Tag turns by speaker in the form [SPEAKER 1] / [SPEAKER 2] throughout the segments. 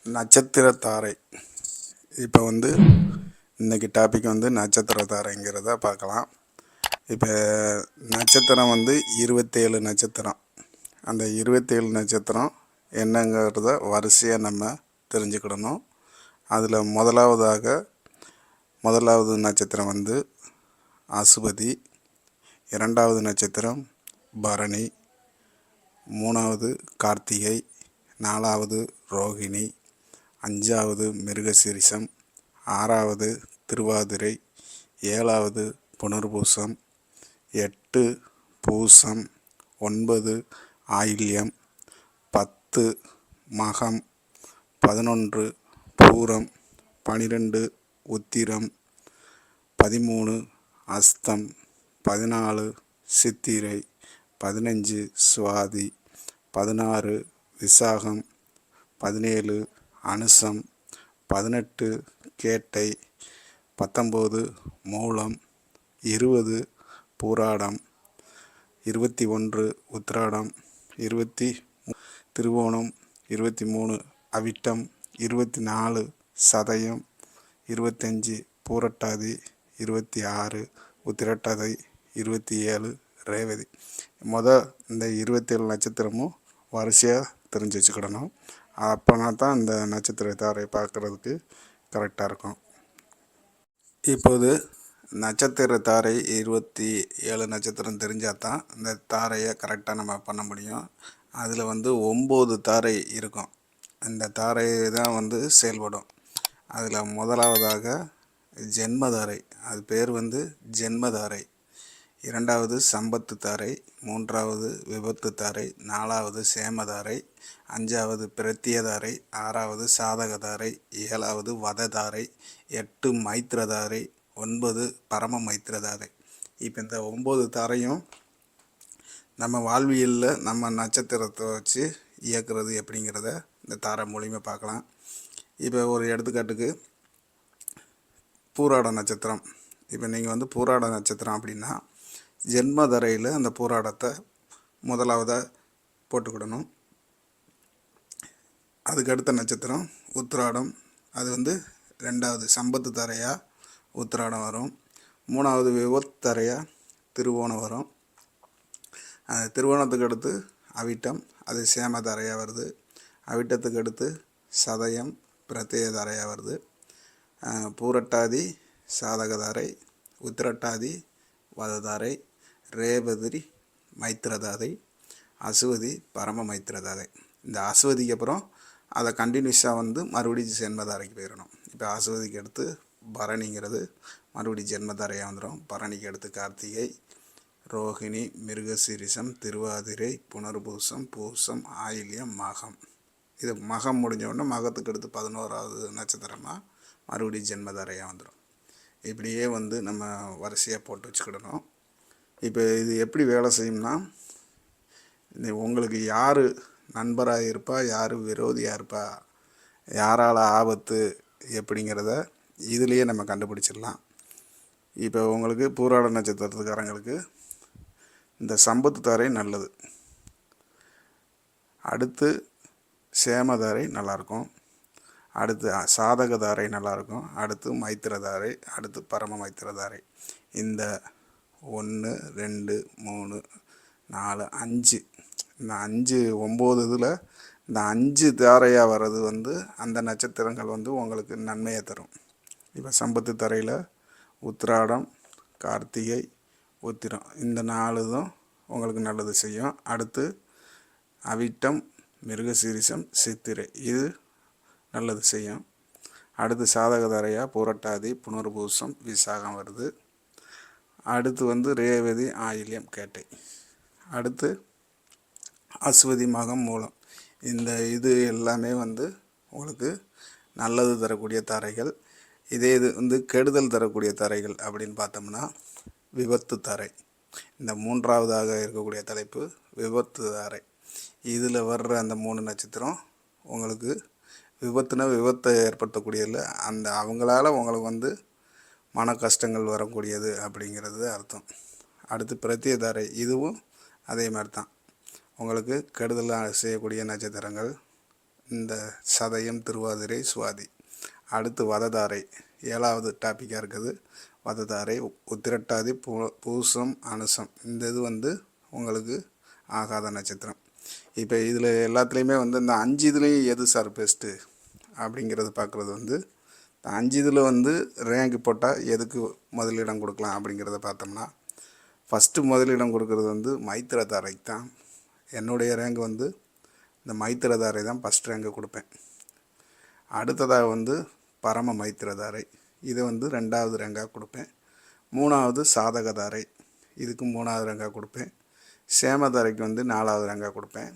[SPEAKER 1] நட்சத்திர தாரை. இப்போ இன்றைக்கி டாபிக் நட்சத்திர தாரைங்கிறத பார்க்கலாம். இப்போ நட்சத்திரம் 27 நட்சத்திரம். அந்த 27 நட்சத்திரம் என்னங்கிறத வரிசையாக நம்ம தெரிஞ்சுக்கிடணும். அதில் முதலாவது நட்சத்திரம் அசுபதி, இரண்டாவது நட்சத்திரம் பரணி, மூணாவது கார்த்திகை, நாலாவது ரோகிணி, அஞ்சாவது மிருகசீரிஷம், ஆறாவது திருவாதிரை, ஏழாவது புனர்பூசம், 8 பூசம், 9 ஆயில்யம், 10 மகம், 11 பூரம், 12 உத்திரம், 13 அஸ்தம், 14 சித்திரை, 15 சுவாதி, 16 விசாகம், 17 அனுசம், 18 கேட்டை, 19 மூலம், 20 பூராடம், 21 உத்திராடம், 20 திருவோணம், 23 அவிட்டம், 24 சதயம், 25 பூரட்டாதி, 26 உத்திரட்டாதி, 27 ரேவதி. இந்த 27 நட்சத்திரமும் வரிசையாக தெரிஞ்சு வச்சுக்கிடணும். அப்போனா தான் இந்த நட்சத்திர தாரை பார்க்குறதுக்கு கரெக்டாக இருக்கும். இப்போது நட்சத்திர தாரை 27 நட்சத்திரம் தெரிஞ்சால் தான் இந்த தாரையை கரெக்டாக நம்ம பண்ண முடியும். அதில் 9 தாரை இருக்கும். இந்த தாரை தான் செயல்படும். அதில் முதலாவதாக ஜென்மதாரை, அது பேர் ஜென்மதாரை. இரண்டாவது சம்பத்து தாரை, மூன்றாவது விபத்து தாரை, நாலாவது சேமதாரை, அஞ்சாவது பிரத்தியதாரை, ஆறாவது சாதகதாரை, ஏழாவது வததாரை, 8 மைத்திரதாரை, 9 பரம மைத்திரதாரை. இப்போ இந்த 9 தாரையும் நம்ம வாழ்வியலில் நம்ம நட்சத்திரத்தை வச்சு இயக்குறது எப்படிங்கிறத இந்த தாரை மூலிமா பார்க்கலாம். இப்போ ஒரு எடுத்துக்காட்டுக்கு பூராட நட்சத்திரம். இப்போ நீங்கள் பூராட நட்சத்திரம் அப்படின்னா ஜென்மதரையில் அந்த பூராடத்தை முதலாவதாக போட்டுக்கிடணும். அதுக்கு அடுத்த நட்சத்திரம் உத்திராடம். அது ரெண்டாவது சம்பத்து தரையாக உத்திராடம் வரும். மூணாவது விபத்து தரையாக திருவோணம் வரும். திருவோணத்துக்கு அடுத்து அவிட்டம், அது சேம தரையாக வருது. அவிட்டத்துக்கு அடுத்து சதயம், பிரத்யேக தாரையாக வருது. பூரட்டாதி சாதகதாரை, உத்திரட்டாதி வததாரை, ரேவதி மைத்திரதாதை, அசுவதி பரம மைத்திரதாதை. இந்த அசுவதிக்கு அப்புறம் அதை கண்டினியூஸாக மறுபடியும் ஜென்மதாரைக்கு போயிடணும். இப்போ அசுவதிக்கு அடுத்து பரணிங்கிறது மறுபடியும் ஜென்மதாரையாக வந்துடும். பரணிக்கு அடுத்து கார்த்திகை, ரோகிணி, மிருகசீரிஷம், திருவாதிரை, புனர்பூசம், பூசம், ஆயில்யம், மகம். இது மகம் முடிஞ்சோடனே மகத்துக்கு அடுத்து 11வது நட்சத்திரமாக மறுபடியும் ஜென்மதாரையாக வந்துடும். இப்படியே நம்ம வரிசையாக போட்டு வச்சுக்கிடணும். இப்போ இது எப்படி வேலை செய்யும்னா, உங்களுக்கு யார் நண்பராக இருப்பா, யார் விரோதியாக இருப்பா, யாரால் ஆபத்து எப்படிங்கிறத இதுலேயே நம்ம கண்டுபிடிச்சிடலாம். இப்போ உங்களுக்கு பூராட நட்சத்திரத்துக்காரங்களுக்கு இந்த சம்பத்து தாரை நல்லது, அடுத்து சேமதாரை நல்லாயிருக்கும், அடுத்து சாதகதாரை நல்லாயிருக்கும், அடுத்து மைத்திரதாரை, அடுத்து பரம மைத்திரதாரை. இந்த 1 2 3 4 5 இந்த 5 9 இதில் இந்த 5 தாரையாக வர்றது அந்த நட்சத்திரங்கள் உங்களுக்கு நன்மையை தரும். இப்போ சம்பத்து தரையில் உத்திராடம், கார்த்திகை, உத்திரம், இந்த 4 தான் உங்களுக்கு நல்லது செய்யும். அடுத்து அவிட்டம், மிருகசீரிஷம், சித்திரை, இது நல்லது செய்யும். அடுத்து சாதகதாரையாக பூரட்டாதி, புனர்பூசம், விசாகம் வருது. அடுத்து ரேவதி, ஆயில்யம், கேட்டை. அடுத்து அஸ்வதி, மகம், மூலம். இது எல்லாமே உங்களுக்கு நல்லது தரக்கூடிய தாரைகள். இதே இது கெடுதல் தரக்கூடிய தாரைகள் அப்படின்னு பார்த்தோம்னா விபத்து தாரை. இந்த மூன்றாவதாக இருக்கக்கூடிய தலைப்பு விபத்து தாரை. இதில் வர்ற அந்த 3 நட்சத்திரம் உங்களுக்கு விபத்தை ஏற்படுத்தக்கூடியதில்லை, அவங்களால உங்களுக்கு மன கஷ்டங்கள் வரக்கூடியது அப்படிங்கிறது அர்த்தம். அடுத்து பிரத்யேதாரை, இதுவும் அதே மாதிரி தான் உங்களுக்கு கெடுதல் செய்யக்கூடிய நட்சத்திரங்கள் இந்த சதயம், திருவாதிரை, சுவாதி. அடுத்து வததாரை 7வது டாப்பிக்காக இருக்குது. வததாரை, உத்திரட்டாதி, பூசம், அனுசம். இந்த இது உங்களுக்கு ஆகாத நட்சத்திரம். இப்போ இதில் எல்லாத்துலேயுமே இந்த 5 இதுலேயும் எது சார் பெஸ்ட்டு அப்படிங்கிறது பார்க்குறது இந்த 5 இதில் ரேங்க் போட்டால் எதுக்கு முதலிடம் கொடுக்கலாம் அப்படிங்கிறத பார்த்தோம்னா, ஃபஸ்ட்டு முதலிடம் கொடுக்கறது மைத்திரதாரைக்கு தான். என்னுடைய ரேங்க் இந்த மைத்திரதாரை தான் ஃபஸ்ட் ரேங்கு கொடுப்பேன். அடுத்ததாக பரம மைத்திரதாரை, இதை 2வது ரேங்காக கொடுப்பேன். 3வது சாதகதாரை, இதுக்கு 3வது ரேங்காக கொடுப்பேன். சேமதாரைக்கு 4வது ரேங்காக கொடுப்பேன்.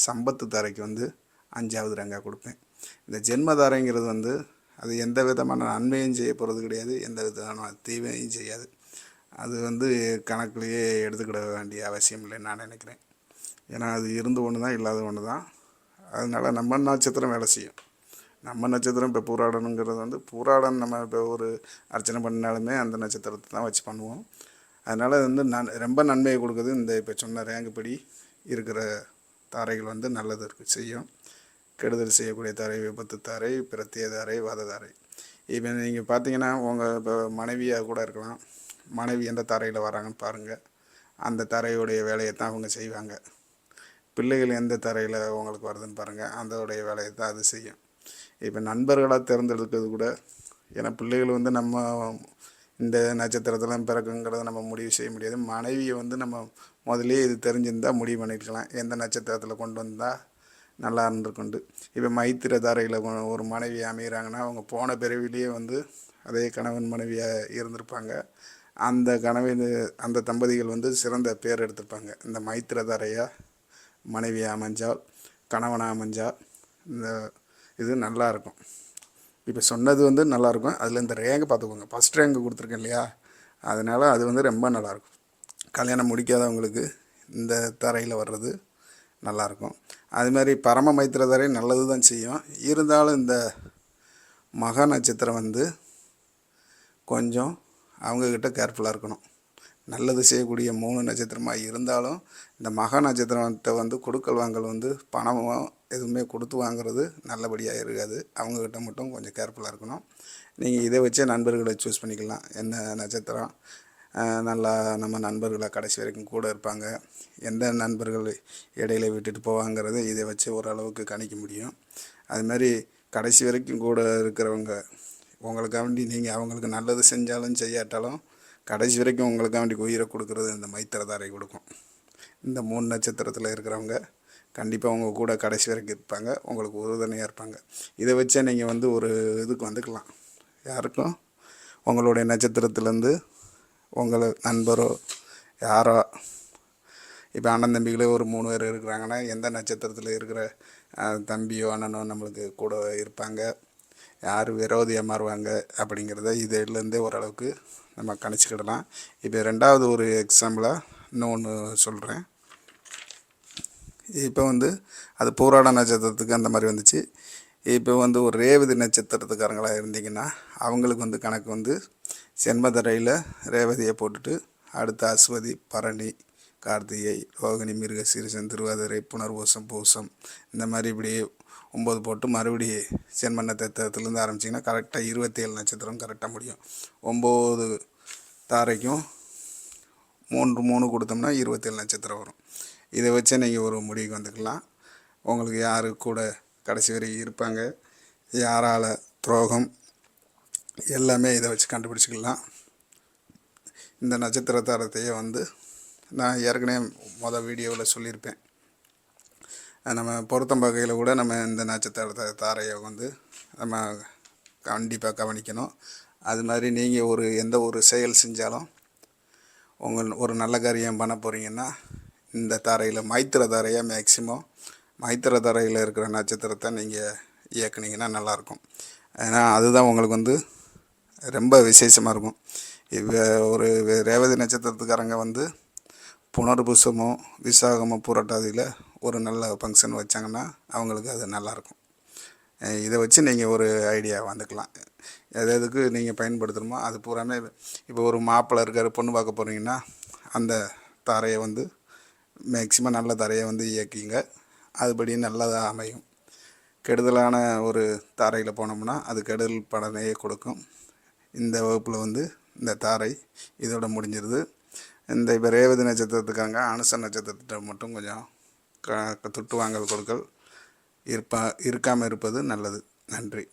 [SPEAKER 1] சம்பத்து தாரைக்கு 5வது ரேங்காக கொடுப்பேன். இந்த ஜென்மதாரைங்கிறது அது எந்த விதமான நன்மையும் செய்ய போகிறது கிடையாது, எந்த விதமான தீமையும் செய்யாது. அது கணக்குலேயே எடுத்துக்கிட வேண்டிய அவசியம் இல்லைன்னு நான் நினைக்கிறேன். ஏன்னா அது இருந்து ஒன்று தான், இல்லாத ஒன்று தான். அதனால் நம்ம நட்சத்திரம் வேலை செய்யும். நம்ம நட்சத்திரம் இப்போ பூராடனுங்கிறது பூராடன் நம்ம இப்போ ஒரு அர்ச்சனை பண்ணாலுமே அந்த நட்சத்திரத்தை தான் வச்சு பண்ணுவோம். அதனால் ரொம்ப நன்மையை கொடுக்குது இந்த இப்போ சொன்ன ரேங்கு படி இருக்கிற தாரைகள் நல்லது செய்யும். கெடுதல் செய்யக்கூடிய தாரை விபத்து தாரை, பிரத்திய தாரை, வததாரை. இப்போ நீங்கள் பார்த்தீங்கன்னா உங்கள் இப்போ மனைவியாக கூட இருக்கலாம். மனைவி எந்த தாரையில் வராங்கன்னு பாருங்கள், அந்த தாரையுடைய வேலையை தான் அவங்க செய்வாங்க. பிள்ளைகள் எந்த தாரையில் உங்களுக்கு வருதுன்னு பாருங்கள், அதோடைய வேலையை தான் அது செய்யும். இப்போ நண்பர்களாக தேர்ந்தெடுக்கிறது கூட, ஏன்னா பிள்ளைகள் நம்ம இந்த நட்சத்திரத்தில் பிறக்குங்கிறத நம்ம முடிவு செய்ய முடியாது. மனைவியை நம்ம முதலே இது தெரிஞ்சிருந்தால் முடிவு பண்ணியிருக்கலாம், எந்த நட்சத்திரத்தில் கொண்டு வந்தால் நல்லா இருந்திருக்குண்டு. இப்போ மைத்திர தாரையில் ஒரு மனைவி அமைகிறாங்கன்னா அவங்க போன பிறவிலேயே அதே கணவன் மனைவியாக இருந்திருப்பாங்க. அந்த தம்பதிகள் சிறந்த பேர் எடுத்திருப்பாங்க. இந்த மைத்திர தாரையாக மனைவியாக அமைஞ்சால், கணவனாக அமைஞ்சால் இந்த இது நல்லாயிருக்கும். இப்போ சொன்னது நல்லாயிருக்கும். அதில் இந்த ரேங்கு பார்த்துக்கோங்க, ஃபஸ்ட் ரேங்கு கொடுத்துருக்கேன் இல்லையா, அதனால் அது ரொம்ப நல்லாயிருக்கும். கல்யாணம் முடிக்காதவங்களுக்கு இந்த தரையில் வர்றது நல்லாயிருக்கும். அதுமாதிரி பரம மைத்திர தாரை நல்லது தான் செய்யும். இருந்தாலும் இந்த மகா நட்சத்திரம் கொஞ்சம் அவங்கக்கிட்ட கேர்ஃபுல்லாக இருக்கணும். நல்லது செய்யக்கூடிய 3 நட்சத்திரமாக இருந்தாலும் இந்த மகா நட்சத்திரத்தை கொடுக்கல் வாங்கல் பணமோ எதுவுமே கொடுத்து வாங்குறது நல்லபடியாக இருக்காது. அவங்கக்கிட்ட மட்டும் கொஞ்சம் கேர்ஃபுல்லாக இருக்கணும். நீங்கள் இதை வச்சே நண்பர்களை சூஸ் பண்ணிக்கலாம். என்ன நட்சத்திரம் நல்லா நம்ம நண்பர்களை கடைசி வரைக்கும் கூட இருப்பாங்க, எந்த நண்பர்கள் இடையில விட்டுட்டு போவாங்கிறத இதை வச்சு ஓரளவுக்கு கணிக்க முடியும். அதுமாதிரி கடைசி வரைக்கும் கூட இருக்கிறவங்க உங்களுக்காண்டி நீங்கள் அவங்களுக்கு நல்லது செஞ்சாலும் செய்யாட்டாலும் கடைசி வரைக்கும் உங்களுக்காண்டி உயிரை கொடுக்குறது இந்த மைத்திரதாரை கொடுக்கும். இந்த 3 நட்சத்திரத்தில் இருக்கிறவங்க கண்டிப்பாக உங்கள் கூட கடைசி வரைக்கும் இருப்பாங்க, உங்களுக்கு உறுதுணையாக இருப்பாங்க. இதை வச்சே நீங்கள் ஒரு இதுக்கு வந்துக்கலாம். யாருக்கும் உங்களுடைய நட்சத்திரத்துலேருந்து உங்களை நண்பரோ யாரோ, இப்போ அண்ணன் தம்பிகளே ஒரு 3 பேர் இருக்கிறாங்கன்னா எந்த நட்சத்திரத்தில் இருக்கிற தம்பியோ அண்ணனோ நம்மளுக்கு கூட இருப்பாங்க, யார் விரோதியாக மாறுவாங்க அப்படிங்கிறத இதிலேருந்தே ஓரளவுக்கு நம்ம கணிச்சிக்கிடலாம். இப்போ 2வது ஒரு எக்ஸாம்பிளாக இன்னொன்று சொல்கிறேன். இப்போ அது பூராட நட்சத்திரத்துக்கு அந்த மாதிரி வந்துச்சு. இப்போ ஒரு ரேவதி நட்சத்திரத்துக்காரங்களாக இருந்தீங்கன்னா அவங்களுக்கு கணக்கு ஜென்மதரையில் ரேவதியை போட்டுட்டு அடுத்து அஸ்வதி, பரணி, கார்த்திகை, ரோகிணி, மிருக சீரிஷம், திருவாதிரை, புனர்பூசம், பூசம், இந்த மாதிரி இப்படி 9 போட்டு மறுபடியும் ஜென்ம நட்சத்திரத்துலேருந்து ஆரம்பிச்சிங்கன்னா கரெக்டாக 27 நட்சத்திரம் கரெக்டாக முடியும். 9 தாரைக்கும் 3 கொடுத்தோம்னா 27 நட்சத்திரம் வரும். இதை வச்சே நீங்கள் ஒரு முடிவுக்கு வந்துக்கலாம். உங்களுக்கு யார் கூட கடைசி வரை இருப்பாங்க, யாரால் துரோகம், எல்லாமே இதை வச்சு கண்டுபிடிச்சிக்கலாம். இந்த நட்சத்திர தாரத்தையே நான் ஏற்கனவே வீடியோவில் சொல்லியிருப்பேன். நம்ம பொருத்தம் வகையில் கூட நம்ம இந்த நட்சத்திர தாரையை நம்ம கண்டிப்பாக கவனிக்கணும். அது மாதிரி நீங்கள் எந்த ஒரு செயல் செஞ்சாலும் ஒரு நல்ல காரியம் பண்ண போகிறீங்கன்னா இந்த தாரையில் மைத்திர தாரையாக மேக்சிமம் மைத்திர தாரையில் இருக்கிற நட்சத்திரத்தை நீங்கள் இயக்குனீங்கன்னா நல்லாயிருக்கும். ஏன்னா அதுதான் உங்களுக்கு ரொம்ப விசேஷமாக இருக்கும். இப்போ ஒரு ரேவதி நட்சத்திரத்துக்காரங்க புனர்பூசமோ விசாகமோ பூரட்டாதியில் ஒரு நல்ல ஃபங்க்ஷன் வச்சாங்கன்னா அவங்களுக்கு அது நல்லாயிருக்கும். இதை வச்சு நீங்கள் ஒரு ஐடியா வந்துக்கலாம். எதுக்கு நீங்கள் பயன்படுத்தணுமோ அது பூராமே. இப்போ ஒரு மாப்பிள்ளை இருக்கார், பொண்ணு பார்க்க போகிறீங்கன்னா அந்த தாரையை மேக்சிமம் நல்ல தாரையை இயக்கிங்க, அதுபடி நல்லதாக அமையும். கெடுதலான ஒரு தாரையில் போனோம்னா அது கெடுதல் பலனையே கொடுக்கும். இந்த வகுப்பில் வந்து இந்த தாரை இதோட முடிஞ்சிருது. இந்த இப்போ ரேவதி நட்சத்திரத்துக்காங்க அனுச நட்சத்திரத்தை மட்டும் கொஞ்சம் துட்டு வாங்கல் கொடுக்கல் இருக்காமல் இருப்பது நல்லது. நன்றி.